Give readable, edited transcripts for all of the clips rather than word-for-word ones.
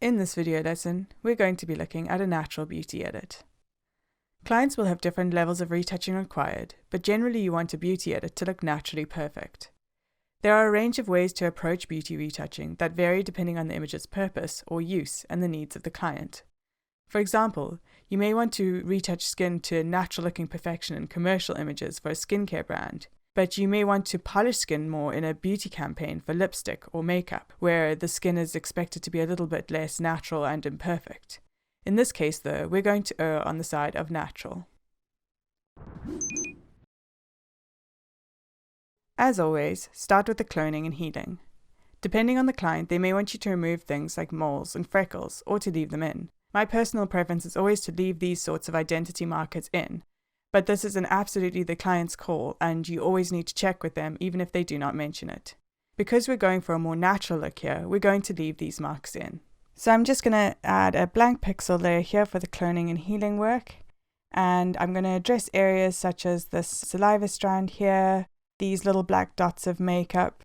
In this video lesson, we're going to be looking at a natural beauty edit. Clients will have different levels of retouching required, but generally you want a beauty edit to look naturally perfect. There are a range of ways to approach beauty retouching that vary depending on the image's purpose or use and the needs of the client. For example, you may want to retouch skin to natural-looking perfection in commercial images for a skincare brand, but you may want to polish skin more in a beauty campaign for lipstick or makeup, where the skin is expected to be a little bit less natural and imperfect. In this case, though, we're going to err on the side of natural. As always, start with the cloning and healing. Depending on the client, they may want you to remove things like moles and freckles, or to leave them in. My personal preference is always to leave these sorts of identity markers in, but this is absolutely the client's call, and you always need to check with them even if they do not mention it. Because we're going for a more natural look here, we're going to leave these marks in. So I'm just going to add a blank pixel layer here for the cloning and healing work, and I'm going to address areas such as this saliva strand here, these little black dots of makeup,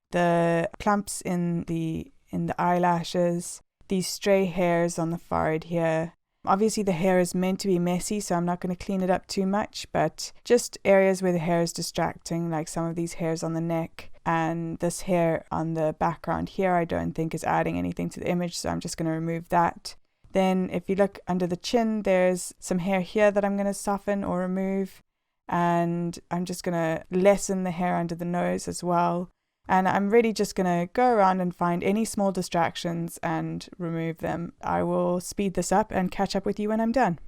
the clumps in the eyelashes, these stray hairs on the forehead here. Obviously the hair is meant to be messy, so I'm not going to clean it up too much, but just areas where the hair is distracting, like some of these hairs on the neck, and this hair on the background here I don't think is adding anything to the image, so I'm just going to remove that. Then if you look under the chin, there's some hair here that I'm going to soften or remove, and I'm just going to lessen the hair under the nose as well. And I'm really just going to go around and find any small distractions and remove them. I will speed this up and catch up with you when I'm done.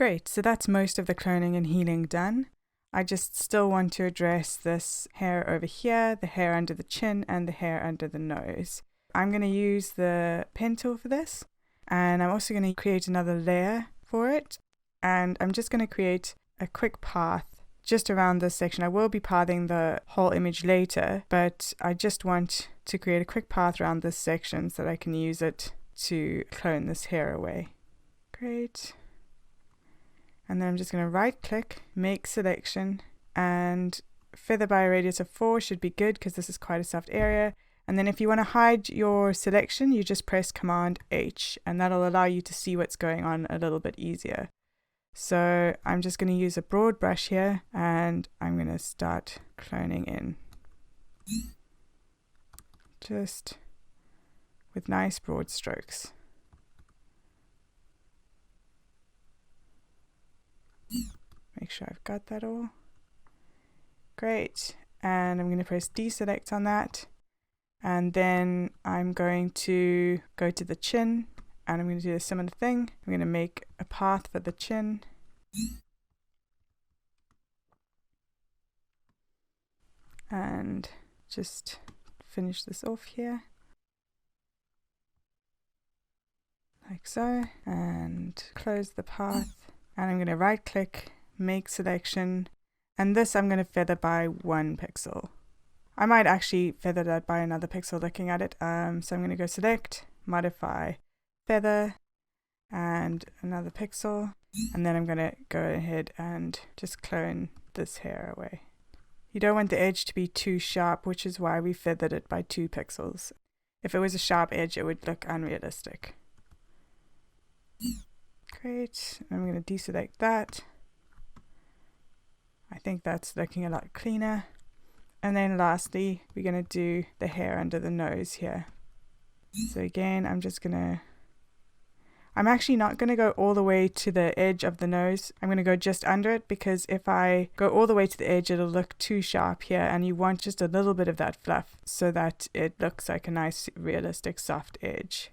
Great, so that's most of the cloning and healing done. I just still want to address this hair over here, the hair under the chin, and the hair under the nose. I'm going to use the pen tool for this, and I'm also going to create another layer for it, and I'm just going to create a quick path just around this section. I will be pathing the whole image later, but I just want to create a quick path around this section so that I can use it to clone this hair away. Great. And then I'm just going to right click, make selection, and feather by a radius of 4 should be good because this is quite a soft area. And then if you want to hide your selection, you just press Command H, and that'll allow you to see what's going on a little bit easier. So I'm just going to use a broad brush here, and I'm going to start cloning in. Just with nice broad strokes. Make sure I've got that all. Great. And I'm going to press deselect on that. And then I'm going to go to the chin, and I'm going to do a similar thing. I'm going to make a path for the chin. And just finish this off here. Like so. And close the path. And I'm going to right click, make selection, and this I'm going to feather by 1 pixel. I might actually feather that by another pixel looking at it. So I'm going to go select, modify, feather, and another pixel, and then I'm going to go ahead and just clone this hair away. You don't want the edge to be too sharp, which is why we feathered it by 2 pixels. If it was a sharp edge, it would look unrealistic. Great. I'm going to deselect that. I think that's looking a lot cleaner. And then lastly, we're going to do the hair under the nose here. So again, I'm actually not going to go all the way to the edge of the nose. I'm going to go just under it, because if I go all the way to the edge, it'll look too sharp here, and you want just a little bit of that fluff so that it looks like a nice, realistic, soft edge.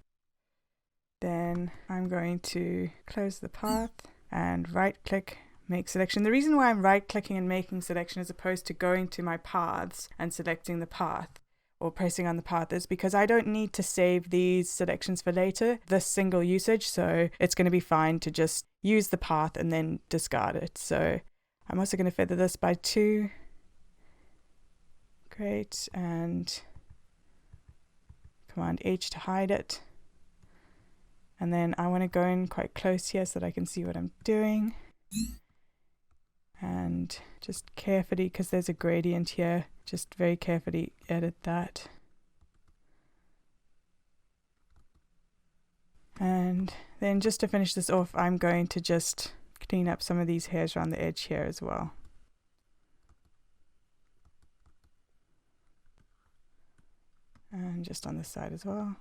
Then I'm going to close the path and right click, make selection. The reason why I'm right clicking and making selection as opposed to going to my paths and selecting the path or pressing on the path is because I don't need to save these selections for later, this single usage, so it's going to be fine to just use the path and then discard it. So I'm also going to feather this by 2. Great, and Command H to hide it. And then I want to go in quite close here so that I can see what I'm doing. And just carefully, because there's a gradient here, just very carefully edit that. And then just to finish this off, I'm going to just clean up some of these hairs around the edge here as well. And just on this side as well.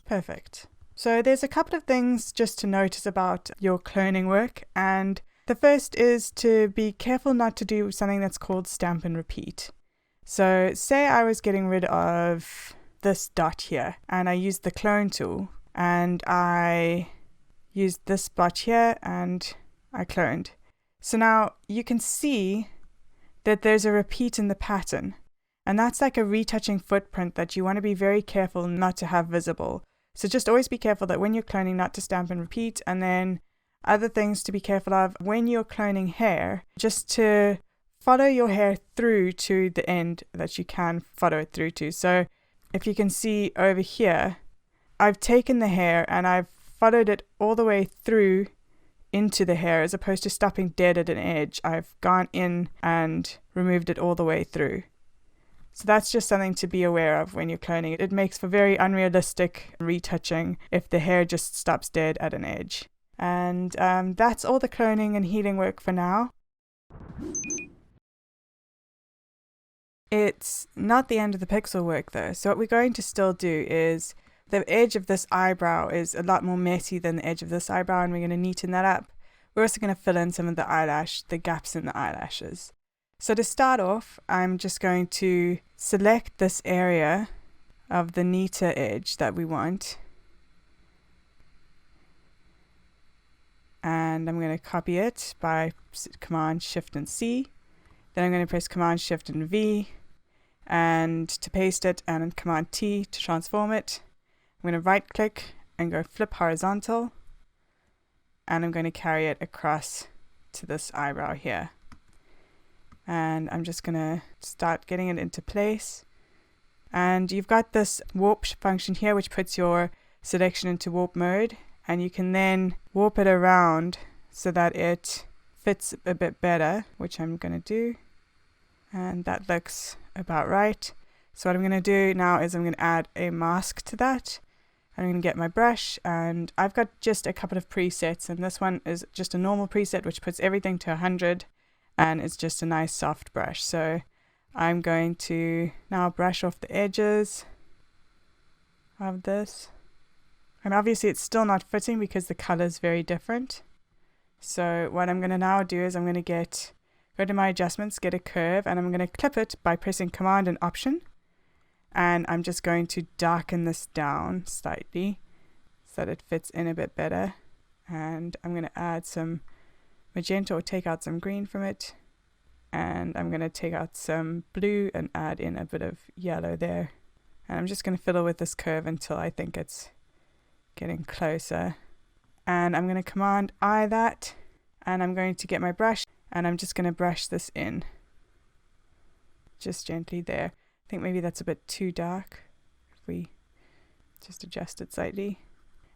Perfect. So there's a couple of things just to notice about your cloning work, and the first is to be careful not to do something that's called stamp and repeat. So say I was getting rid of this dot here, and I used the clone tool, and I used this spot here, and I cloned. So now you can see that there's a repeat in the pattern. And that's like a retouching footprint that you want to be very careful not to have visible. So just always be careful that when you're cloning, not to stamp and repeat. And then other things to be careful of when you're cloning hair, just to follow your hair through to the end that you can follow it through to. So if you can see over here, I've taken the hair and I've followed it all the way through into the hair, as opposed to stopping dead at an edge. I've gone in and removed it all the way through. So that's just something to be aware of when you're cloning it. It makes for very unrealistic retouching if the hair just stops dead at an edge. And that's all the cloning and healing work for now. It's not the end of the pixel work though. So what we're going to still do is, the edge of this eyebrow is a lot more messy than the edge of this eyebrow, and we're going to neaten that up. We're also going to fill in some of the gaps in the eyelashes. So to start off, I'm just going to select this area of the neater edge that we want. and I'm going to copy it by Command Shift and C. Then I'm going to press Command Shift and V and to paste it, and Command T to transform it. I'm going to right click and go flip horizontal, and I'm going to carry it across to this eyebrow here. And I'm just going to start getting it into place. And you've got this warp function here which puts your selection into warp mode, and you can then warp it around so that it fits a bit better, which I'm going to do. And that looks about right. So what I'm going to do now is I'm going to add a mask to that. I'm going to get my brush, and I've got just a couple of presets, and this one is just a normal preset which puts everything to 100, and it's just a nice soft brush. So I'm going to now brush off the edges of this, and obviously it's still not fitting because the color is very different. So what I'm going to now do is I'm going to go to my adjustments, get a curve, and I'm going to clip it by pressing Command and Option. And I'm just going to darken this down slightly so that it fits in a bit better. And I'm going to add some magenta or take out some green from it. And I'm going to take out some blue and add in a bit of yellow there. And I'm just going to fiddle with this curve until I think it's getting closer. And I'm going to Command I that. And I'm going to get my brush, and I'm just going to brush this in. Just gently there. I think maybe that's a bit too dark. If we just adjust it slightly.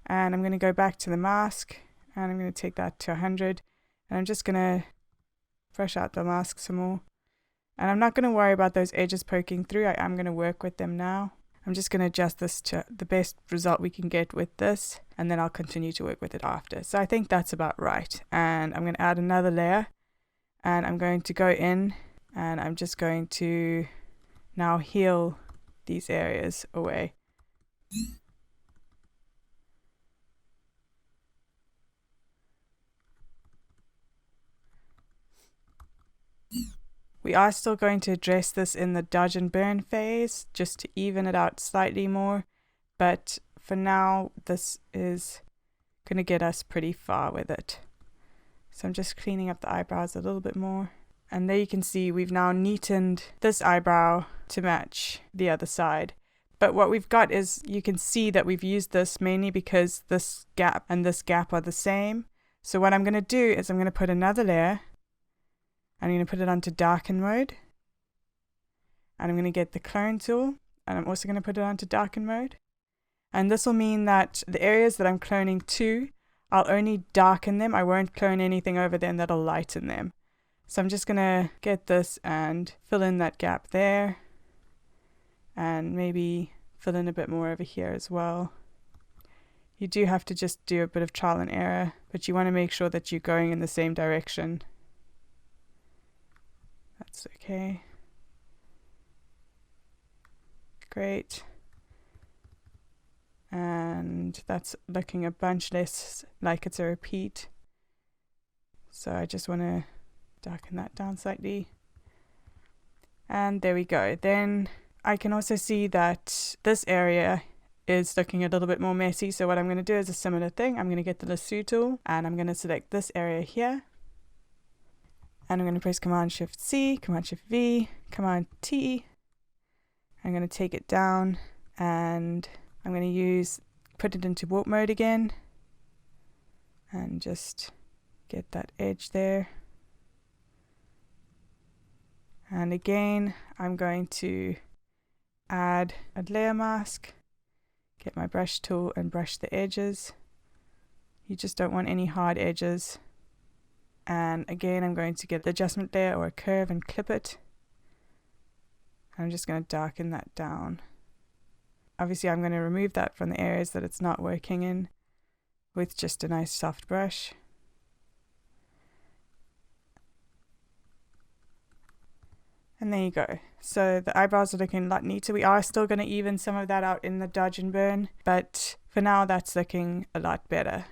And I'm going to go back to the mask, and I'm going to take that to 100. And I'm just going to brush out the mask some more. And I'm not going to worry about those edges poking through. I am going to work with them now. I'm just going to adjust this to the best result we can get with this, and then I'll continue to work with it after. So I think that's about right. And I'm going to add another layer, and I'm going to go in, and I'm just going to now heal these areas away. We are still going to address this in the dodge and burn phase just to even it out slightly more, but for now this is going to get us pretty far with it. So I'm just cleaning up the eyebrows a little bit more. And there you can see we've now neatened this eyebrow to match the other side. But what we've got is, you can see that we've used this mainly because this gap and this gap are the same. So what I'm going to do is I'm going to put another layer. I'm going to put it onto darken mode. And I'm going to get the clone tool. And I'm also going to put it onto darken mode. And this will mean that the areas that I'm cloning to, I'll only darken them. I won't clone anything over them that'll lighten them. So I'm just going to get this and fill in that gap there. And maybe fill in a bit more over here as well. You do have to just do a bit of trial and error, but you want to make sure that you're going in the same direction. That's okay. Great. And that's looking a bunch less like it's a repeat. So I just want to darken that down slightly. And there we go. Then I can also see that this area is looking a little bit more messy. So what I'm going to do is a similar thing. I'm going to get the lasso tool, and I'm going to select this area here. And I'm going to press Command Shift C, Command Shift V, Command T. I'm going to take it down, and I'm going to put it into warp mode again. And just get that edge there. And again, I'm going to add a layer mask, get my brush tool and brush the edges. You just don't want any hard edges. And again, I'm going to get the adjustment layer or a curve and clip it. I'm just going to darken that down. Obviously, I'm going to remove that from the areas that it's not working in with just a nice soft brush. And there you go. So the eyebrows are looking a lot neater. We are still going to even some of that out in the dodge and burn, but for now that's looking a lot better.